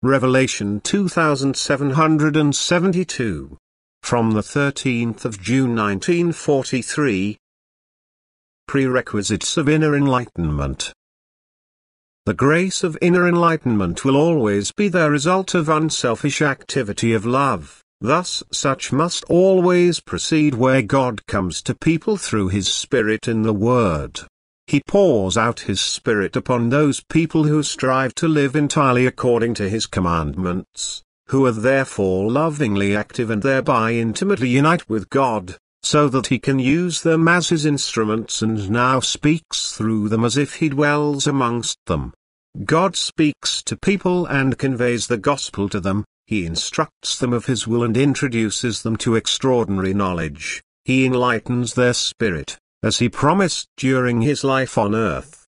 Revelation 2772. From the 13th of June 1943. Prerequisites of Inner Enlightenment. The grace of inner enlightenment will always be the result of unselfish activity of love, thus such must always proceed where God comes to people through His Spirit in the Word. He pours out His Spirit upon those people who strive to live entirely according to His commandments, who are therefore lovingly active and thereby intimately unite with God, so that He can use them as His instruments and now speaks through them as if He dwells amongst them. God speaks to people and conveys the gospel to them, He instructs them of His will and introduces them to extraordinary knowledge, He enlightens their spirit, as He promised during His life on earth.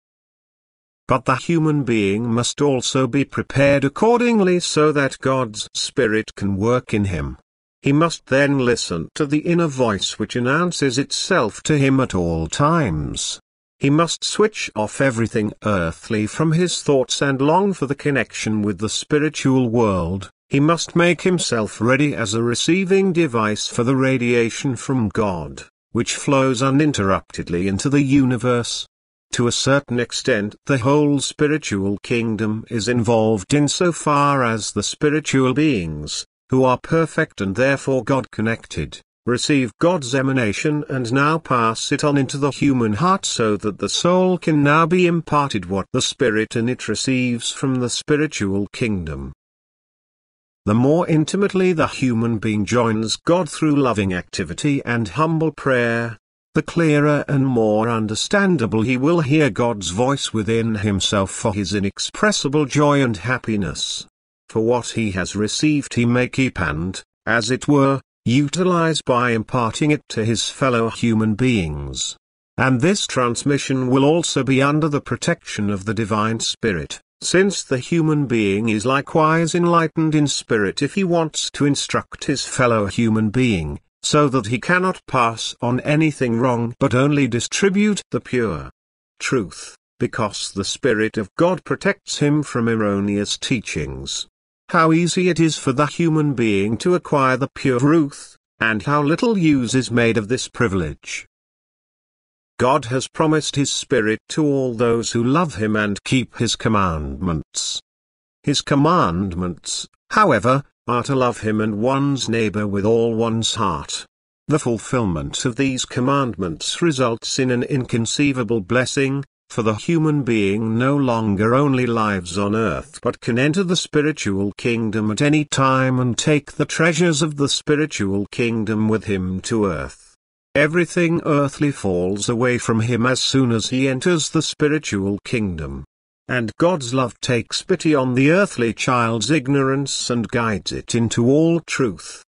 But the human being must also be prepared accordingly so that God's Spirit can work in him. He must then listen to the inner voice which announces itself to him at all times. He must switch off everything earthly from his thoughts and long for the connection with the spiritual world. He must make himself ready as a receiving device for the radiation from God, which flows uninterruptedly into the universe. To a certain extent the whole spiritual kingdom is involved insofar as the spiritual beings, who are perfect and therefore God-connected, receive God's emanation and now pass it on into the human heart so that the soul can now be imparted what the spirit in it receives from the spiritual kingdom. The more intimately the human being joins God through loving activity and humble prayer, the clearer and more understandable he will hear God's voice within himself for his inexpressible joy and happiness. For what he has received he may keep and, as it were, utilize by imparting it to his fellow human beings. And this transmission will also be under the protection of the Divine Spirit, since the human being is likewise enlightened in spirit if he wants to instruct his fellow human being, so that he cannot pass on anything wrong but only distribute the pure truth, because the Spirit of God protects him from erroneous teachings. How easy it is for the human being to acquire the pure truth, and how little use is made of this privilege. God has promised His Spirit to all those who love Him and keep His commandments. His commandments, however, are to love Him and one's neighbor with all one's heart. The fulfillment of these commandments results in an inconceivable blessing, for the human being no longer only lives on earth but can enter the spiritual kingdom at any time and take the treasures of the spiritual kingdom with him to earth. Everything earthly falls away from him as soon as he enters the spiritual kingdom. And God's love takes pity on the earthly child's ignorance and guides it into all truth.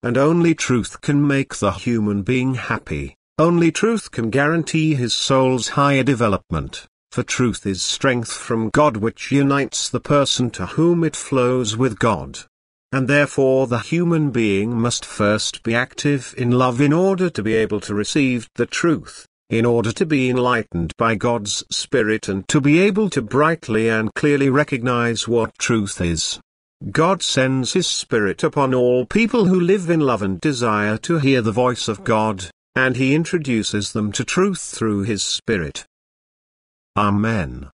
And only truth can make the human being happy, only truth can guarantee his soul's higher development, for truth is strength from God which unites the person to whom it flows with God. And therefore the human being must first be active in love in order to be able to receive the truth, in order to be enlightened by God's Spirit and to be able to brightly and clearly recognize what truth is. God sends His Spirit upon all people who live in love and desire to hear the voice of God, and He introduces them to truth through His Spirit. Amen.